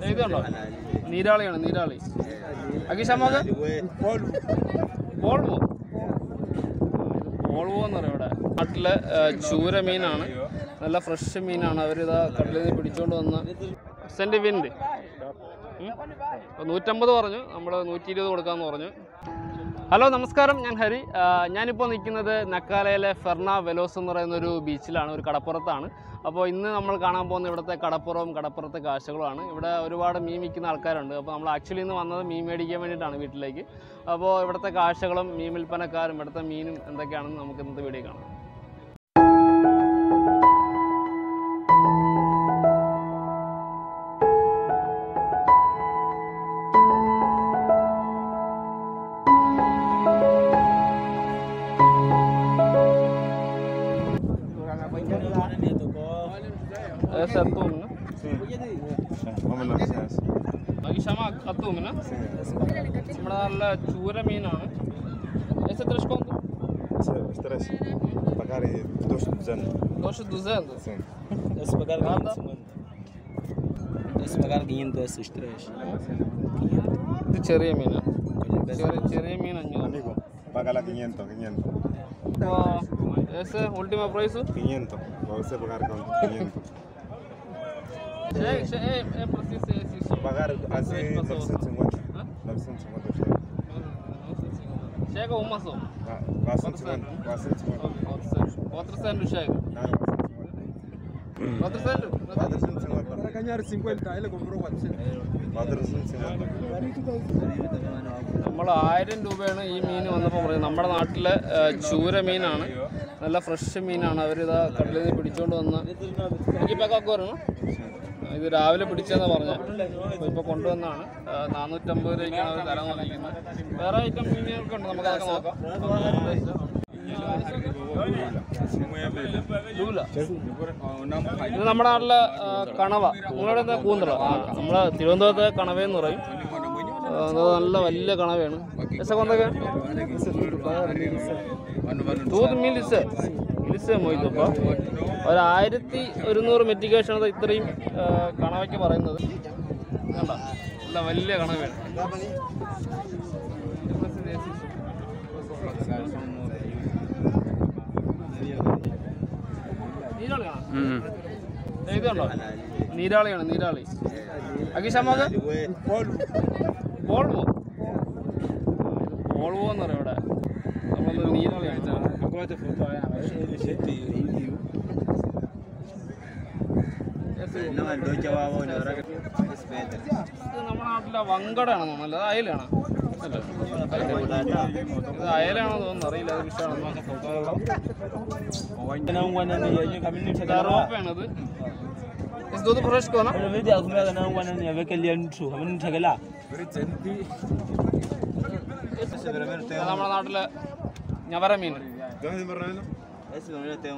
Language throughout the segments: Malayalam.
ഇതുണ്ടോ? നീരാളിയാണ്, നീരാളി. അകിഷമ്മക്ക് പോൾവോ, പോൾവോ എന്ന് പറയും ഇവിടെ. നാട്ടിലെ ചൂര മീനാണ്, നല്ല ഫ്രഷ് മീനാണ്. അവരിതാ കടലിൽ നിന്ന് പിടിച്ചുകൊണ്ട് വന്ന് സെൻറ്റ് വിൻഡ് 150 പറഞ്ഞു, നമ്മൾ 120 കൊടുക്കാമെന്ന് പറഞ്ഞു. ഹലോ നമസ്കാരം, ഞാൻ ഹരി. ഞാനിപ്പോൾ നിൽക്കുന്നത് നക്കാലയിലെ ഫെർണാവ് വെലോസ് എന്ന് പറയുന്നൊരു ബീച്ചിലാണ്, ഒരു കടപ്പുറത്താണ്. അപ്പോൾ ഇന്ന് നമ്മൾ കാണാൻ പോകുന്ന ഇവിടുത്തെ കടപ്പുറവും കടപ്പുറത്തെ കാഴ്ചകളുമാണ്. ഇവിടെ ഒരുപാട് മീൻ വിൽക്കുന്ന ആൾക്കാരുണ്ട്. അപ്പോൾ നമ്മൾ ആക്ച്വലി ഇന്ന് വന്നത് മീൻ മേടിക്കാൻ വേണ്ടിയിട്ടാണ് വീട്ടിലേക്ക്. അപ്പോൾ ഇവിടുത്തെ കാഴ്ചകളും മീൻ വിൽപ്പനക്കാരും ഇവിടുത്തെ മീനും എന്തൊക്കെയാണെന്ന് നമുക്ക് ഇന്നത്തെ വീഡിയോ കാണാം. Essa atum, né? Sim. Vamos lá, licença. Aqui chama atum, né? Sim. നമ്മുടെ നല്ല ചൂര മീനാണ്. Esse é 3 conto? Os 3. Pagar 2,200. 2,200? Sim. Esse pagar 550. Esse pagar 500, esses 3. ഇത് ചെറിയ മീനാണ്. ചെറിയ മീൻ 500. Amigo, paga lá 500. Esse último preço? 500. Para você pagar com 500. É preciso esse. Pagar assim 950. 950 chega. Chega uma só? 450. 400 chega. Não, 450. 450. Para ganhar 50, ele comprou 400. 450. നമ്മൾ 1000 രൂപയാണ് ഈ മീൻ വന്നപ്പോൾ പറയുന്നത്. നമ്മുടെ നാട്ടിലെ ചൂര മീനാണ്, നല്ല ഫ്രഷ് മീനാണ്. അവരിതാ കടലിൽ നിന്ന് പിടിച്ചുകൊണ്ട് വന്ന് ഇപ്പൊക്കെ വരണം. ഇത് രാവിലെ പിടിച്ചതെന്ന് പറഞ്ഞാൽ ഇപ്പോൾ കൊണ്ടുവന്നാണ്. 450 രൂപയ്ക്കാണ് അവർ തരാൻ പറഞ്ഞിരിക്കുന്നത്. വേറെ ഐറ്റം മീനുകളൊക്കെ ഉണ്ട്, നമുക്ക് അതൊക്കെ നോക്കാം. ഇത് നമ്മുടെ നാട്ടിലെ കണവ, നിങ്ങളുടെ എന്താ കൂന്തള? നമ്മൾ തിരുവനന്തപുരത്തെ കണവയെന്ന് പറയും. നല്ല വലിയ കണവയാണ്. എസ് കൊണ്ടൊക്കെ 12,000 മൊയ്തപ്പോൾ 1100 മെറ്റിക്കേഷാണ് ഇത്രയും കണവയ്ക്ക് പറയുന്നത്. കണ്ട, നല്ല വലിയ കണവയാണ്. നീരാളിയാണോ? ഇതുണ്ടോ? നീരാളിയാണ്, നീരാളി. അകിഷമ്മക്ക് പോൾവോ, പോൾവോ എന്ന് പറയും ഇവിടെ. നമ്മളൊന്ന് നീരാളിയാണ്. നമ്മുടെ നാട്ടിലെ വങ്കടയാണെന്ന് തോന്നുന്നു, അല്ല അയലാണോ? അല്ല, ഇത് അയലാണോ തോന്നുന്നു, അറിയില്ല. അത് വിഷയമാണത്. Esse tudo fresco, não? Eu vi a comida não quando nem ver que ele entrou, a menina chega lá. നമ്മുടെ നാട്ടിലെ ഞവര മീൻ. Esse menino tem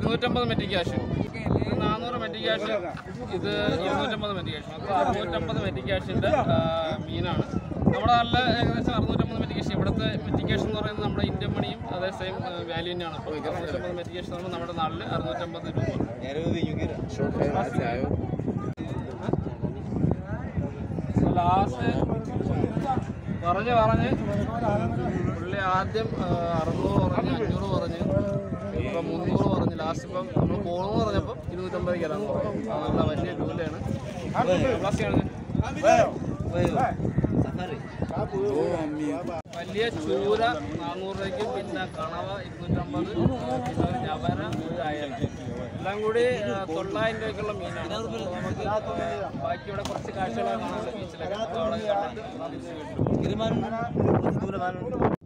$250 മെറ്റി ക്യാഷ്, 400 മെറ്റി ക്യാഷ്, ഇത് 250 മെറ്റി ക്യാഷ്. അപ്പോൾ 650 മെറ്റി ക്യാഷിൻ്റെ മീനാണ്. നമ്മുടെ നല്ല ഏകദേശം 650 മെറ്റി ക്യാഷ്. ഇവിടുത്തെ മെറ്റി ക്യാഷ് എന്ന് പറയുന്നത് നമ്മുടെ ഇന്ത്യൻ മണിയും അതേ സെയിം വാല്യൂ തന്നെയാണ്. അപ്പോൾ 650 മെറ്റി ക്യാഷ് എന്ന് പറയുമ്പോൾ നമ്മുടെ നാട്ടിൽ 650 രൂപ. ലാസ്റ്റ് പറഞ്ഞ് പുള്ളി ആദ്യം 600 പറഞ്ഞ്, 500 പറഞ്ഞ്, ഇപ്പം 300 പറഞ്ഞ്, ലാസ്റ്റ് ഇപ്പം നമ്മൾ പോകണമെന്ന് പറഞ്ഞപ്പോൾ 250 തരാൻ പറഞ്ഞു. നല്ല വലിയ ജോലിയാണ്. വലിയ ചൂര 400 രൂപയ്ക്ക്, പിന്നെ കണവ 250, പിന്നെ ഒരു ഞവര, ഒരു അയല, എല്ലാം കൂടി 900 രൂപയ്ക്കുള്ള മീനാണ്. നമുക്ക് ബാക്കി ഇവിടെ കുറച്ച് കാഴ്ചകളൊക്കെ കാണാനുണ്ട് ബീച്ചിലൊക്കെ.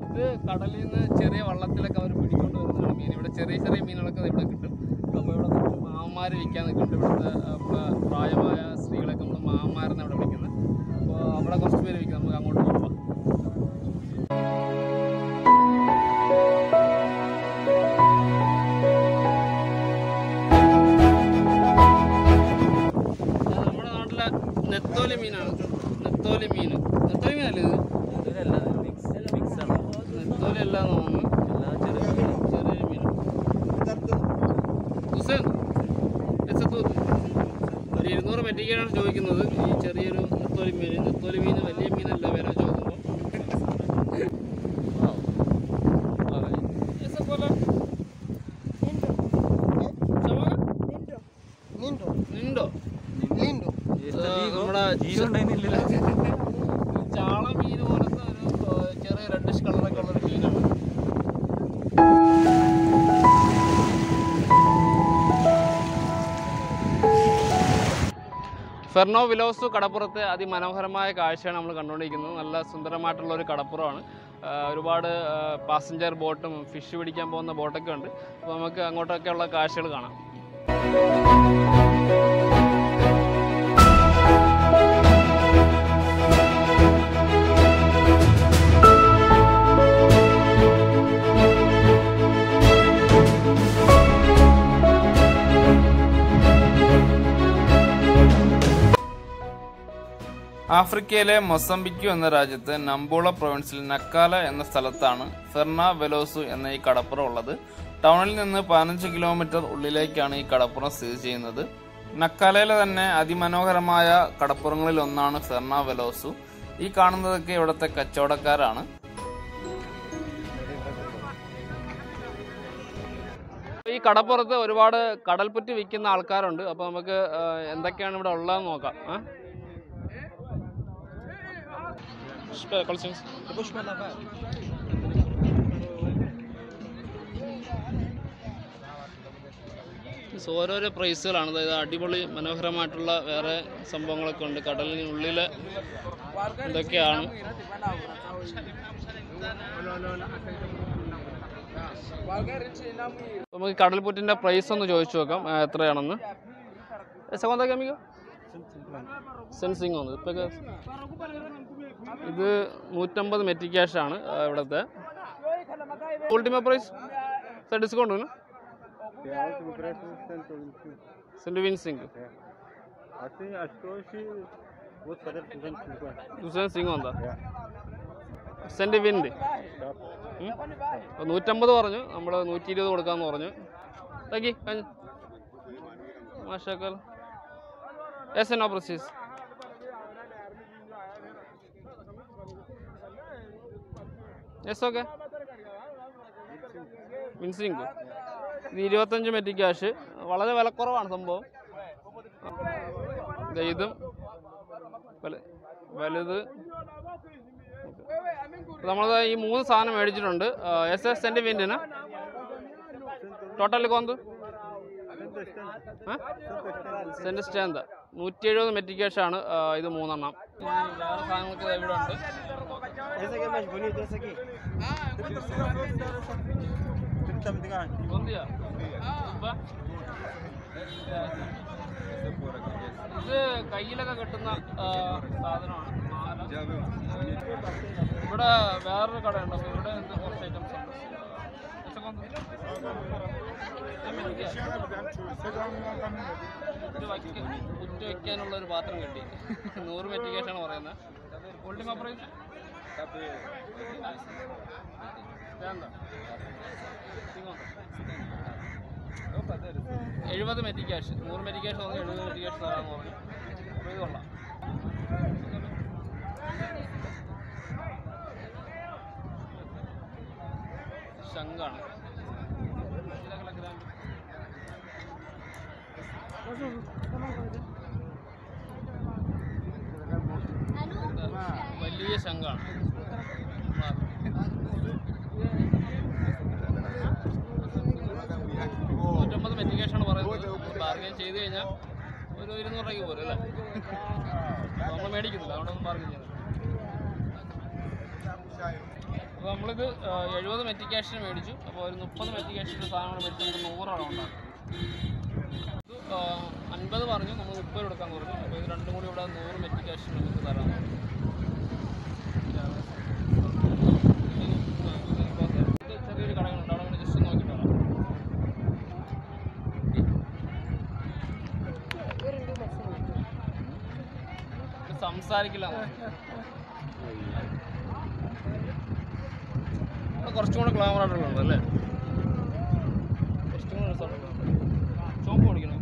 ഇത് കടലിൽ നിന്ന് ചെറിയ വള്ളത്തിലൊക്കെ അവർ പിടിക്കൊണ്ട് വരുന്നതാണ് മീൻ. ഇവിടെ ചെറിയ ചെറിയ മീനുകളൊക്കെ ഇവിടെ കിട്ടും. അപ്പോൾ ഇവിടെ കുറച്ച് മാമന്മാർ വിൽക്കാൻ നിൽക്കുന്നുണ്ട്. ഇവിടുത്തെ പ്രായമായ സ്ത്രീകളൊക്കെ നമ്മൾ മാമന്മാരെന്ന് ഇവിടെ വിളിക്കുന്നത്. അപ്പോൾ അവിടെ കുറച്ച് പേര് വിൽക്കും. നമുക്ക് അങ്ങോട്ട് പോകാം. നമ്മുടെ നാട്ടിലെ നെത്തോലി മീനാണ്. നെത്തോലി മീനല്ലേ ഇത്? പറ്റിക്കാനാണ് ചോദിക്കുന്നത്. ഈ ചെറിയൊരു നെത്തോലി മീൻ വലിയ മീനല്ല വില ചോദിക്കുമ്പോൾ. നമ്മുടെ ചാള മീൻ പോലത്തെ ഒരു ചെറിയ റെഡിഷ് കളറൊക്കെ ഉള്ളൊരു മീനാണ്. ഫെർണോ വിലോസു കടപ്പുറത്തെ അതിമനോഹരമായ കാഴ്ചയാണ് നമ്മൾ കണ്ടുകൊണ്ടിരിക്കുന്നത്. നല്ല സുന്ദരമായിട്ടുള്ള ഒരു കടപ്പുറമാണ്. ഒരുപാട് പാസഞ്ചർ ബോട്ടും ഫിഷ് പിടിക്കാൻ പോകുന്ന ബോട്ടൊക്കെ ഉണ്ട്. അപ്പോൾ നമുക്ക് അങ്ങോട്ടൊക്കെയുള്ള കാഴ്ചകൾ കാണാം. ആഫ്രിക്കയിലെ മൊസംബിക്കു എന്ന രാജ്യത്ത് നംബൂള പ്രൊവിൻസിൽ നക്കാല എന്ന സ്ഥലത്താണ് ഫെർണാ വെലോസു എന്ന ഈ കടപ്പുറം ഉള്ളത്. ടൗണിൽ നിന്ന് 15 കിലോമീറ്റർ ഉള്ളിലേക്കാണ് ഈ കടപ്പുറം സ്ഥിതി ചെയ്യുന്നത്. നക്കാലയിലെ തന്നെ അതിമനോഹരമായ കടപ്പുറങ്ങളിൽ ഒന്നാണ് ഫെർണാ വെലോസു. ഈ കാണുന്നതൊക്കെ ഇവിടുത്തെ കച്ചവടക്കാരാണ്. ഈ കടപ്പുറത്ത് ഒരുപാട് കടൽപ്പുറ്റ് വിൽക്കുന്ന ആൾക്കാരുണ്ട്. അപ്പോൾ നമുക്ക് എന്തൊക്കെയാണ് ഇവിടെ ഉള്ളതെന്ന് നോക്കാം. ഓരോരോ പ്രൈസുകളാണ്. അതായത് അടിപൊളി മനോഹരമായിട്ടുള്ള വേറെ സംഭവങ്ങളൊക്കെ ഉണ്ട്. കടലിനുള്ളിൽ ഇതൊക്കെയാണ്. നമുക്ക് കടൽപ്പുറ്റിൻ്റെ പ്രൈസ് ഒന്ന് ചോദിച്ചു നോക്കാം എത്രയാണെന്ന്. സെക്കൻഡ് കമ്മിക്കോ സെൻസിങ് ഒന്ന് ഇപ്പം ഇത് 150 മെറ്റി ക്യാഷ് ആണ് ഇവിടുത്തെ. ഉൾട്ടിമ പ്രൈസ് സർ ഡിസ്കൗണ്ട് ഉണ്ട്. 125. ഉണ്ട് 150 പറഞ്ഞു. നമ്മൾ 120 കൊടുക്കാമെന്ന് പറഞ്ഞു. താങ്കി കഴിഞ്ഞു. മാഷാക്കൽ എസ് നോ പ്രൊസീസ്. Yes okay. മിൻസിങ് ഇത് 25 മെറ്റി ക്യാഷ്. വളരെ വിലക്കുറവാണ് സംഭവം. ഇതും വലുത്. നമ്മൾ ഈ 3 സാധനം മേടിച്ചിട്ടുണ്ട്. എസ് എസ് സെൻറ്റ് വിൻറ്റിന് ടോട്ടൽ കൊന്ത് സെൻറ്റ് സ്റ്റാൻഡ് 170 മെറ്റി ക്യാഷാണ് ഇത് 3 എണ്ണം. വേറെ സാധനങ്ങൾക്ക് ഇവിടെ ഉണ്ട്. ഇത് കയ്യിലൊക്കെ കെട്ടുന്ന സാധനമാണ്. ഇവിടെ വേറൊരു കടയുണ്ട്. അപ്പോൾ ഇവിടെ കുറച്ച് ഐറ്റംസ് ഉണ്ട്. കുറ്റ വയ്ക്കാനുള്ള ഒരു പാത്രം കിട്ടി. 100 മെറ്റി ക്യാഷാണ് പറയുന്നത്. ഉൾട്ടിമ പ്രൈസ് 70 മെറ്റി ക്യാഷ്. 100 മെറ്റി ക്യാഷ് പറഞ്ഞു. 70 മെറ്റി ക്യാഷ് തരാമെന്ന് പറഞ്ഞു. അപ്പോൾ ഇത് കൊള്ളാം. ശങ്കാണ്. വലിയ ശങ്കാണ്. 150 മെറ്റി ക്യാഷാണ് പറയുന്നത്. ബാർഗെയിൻ ചെയ്ത് കഴിഞ്ഞാൽ ഒരു 200 രൂപയ്ക്ക് പോരും അല്ലേ? നമ്മൾ മേടിക്കുന്നില്ല, അതുകൊണ്ടൊന്നും ബാർഗെയിൻ ചെയ്യുന്നത്. അപ്പോൾ നമ്മളിത് 70 മെറ്റി ക്യാഷിന് മേടിച്ചു. അപ്പോൾ ഒരു 30 മെറ്റി ക്യാഷിൻ്റെ സാധനങ്ങൾ മേടിച്ച് നമുക്ക് 100 ആണ് ഉണ്ടാകും. ഇത് 50 പറഞ്ഞു. നമ്മൾ 30 കൊടുക്കാൻ പറഞ്ഞു. അപ്പോൾ ഇത് രണ്ടും കൂടി ഇവിടെ 100 മെറ്റി ക്യാഷിന് നമുക്ക് തരാൻ പറഞ്ഞു. ചെറിയൊരു കടകളുണ്ട്. അവിടെ വേണ്ടി ജസ്റ്റ് നോക്കിയിട്ട് വരാം. സംസാരിക്കില്ല. കുറച്ചും കൂടെ ഗ്ലാമർ ആയിട്ടുള്ളത് അല്ലേ? കുറച്ചും കൂടെ ചോപ്പ് ഓടിക്കണം.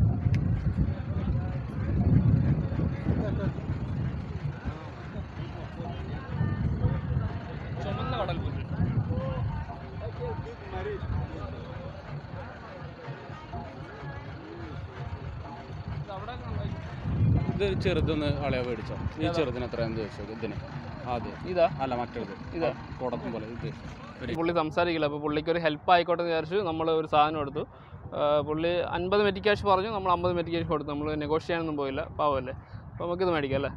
ഇത് ചെറുതൊന്ന് അളയാ മേടിച്ചോ ഈ ചെറുതിന് എത്രയാണെന്ന് ചോദിച്ചത് ഇതിന് ആദ്യം ഇതാ അല്ല മറ്റേത് ഇതാ കോടത്തും പോലെ ഇത് പുള്ളി സംസാരിക്കില്ല, അപ്പോൾ പുള്ളിക്ക് ഒരു ഹെൽപ്പ് ആയിക്കോട്ടെ എന്ന് വിചാരിച്ചു നമ്മൾ ഒരു സാധനം എടുത്തു. പുള്ളി 50 മെറ്റി ക്യാഷ് പറഞ്ഞു, നമ്മൾ 50 മെറ്റി ക്യാഷ് കൊടുത്തു. നമ്മൾ നെഗോഷിയേറ്റ് ചെയ്യാനൊന്നും പോയില്ല, പാവമല്ലേ. അപ്പോൾ നമുക്കിത് മേടിക്കാം അല്ലേ.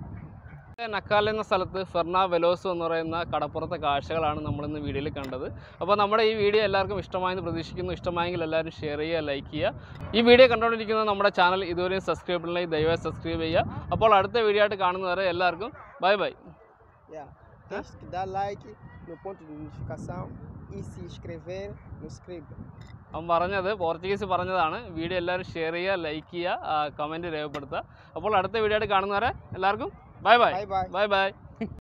നക്കാല എന്ന സ്ഥലത്ത് ഫെർണാ വെലോസോ എന്ന് പറയുന്ന കടപ്പുറത്തെ കാഴ്ചകളാണ് നമ്മളിന്ന് വീഡിയോയിൽ കണ്ടത്. അപ്പോൾ നമ്മുടെ ഈ വീഡിയോ എല്ലാവർക്കും ഇഷ്ടമായെന്ന് പ്രതീക്ഷിക്കുന്നു. ഇഷ്ടമായെങ്കിൽ എല്ലാവരും ഷെയർ ചെയ്യുക, ലൈക്ക് ചെയ്യുക. ഈ വീഡിയോ കണ്ടുകൊണ്ടിരിക്കുന്ന നമ്മുടെ ചാനൽ ഇതുവരെയും സബ്സ്ക്രൈബ് ചെയ്യണമെങ്കിൽ ദയവായി സബ്സ്ക്രൈബ് ചെയ്യുക. അപ്പോൾ അടുത്ത വീഡിയോ ആയിട്ട് കാണുന്നവരെ എല്ലാവർക്കും bye bye. Deixe que dá like no ponto de notificação e se inscrever no script. അവൻ പറഞ്ഞത് പോർച്ചുഗീസ് പറഞ്ഞതാണ്. വീഡിയോ എല്ലാവരും ഷെയർ ചെയ്യുക, ലൈക്ക് ചെയ്യുക, കമൻറ്റ് രേഖപ്പെടുത്തുക. അപ്പോൾ അടുത്ത വീഡിയോ ആയിട്ട് കാണുന്നവരെ എല്ലാവർക്കും bye bye Bye bye. Bye bye.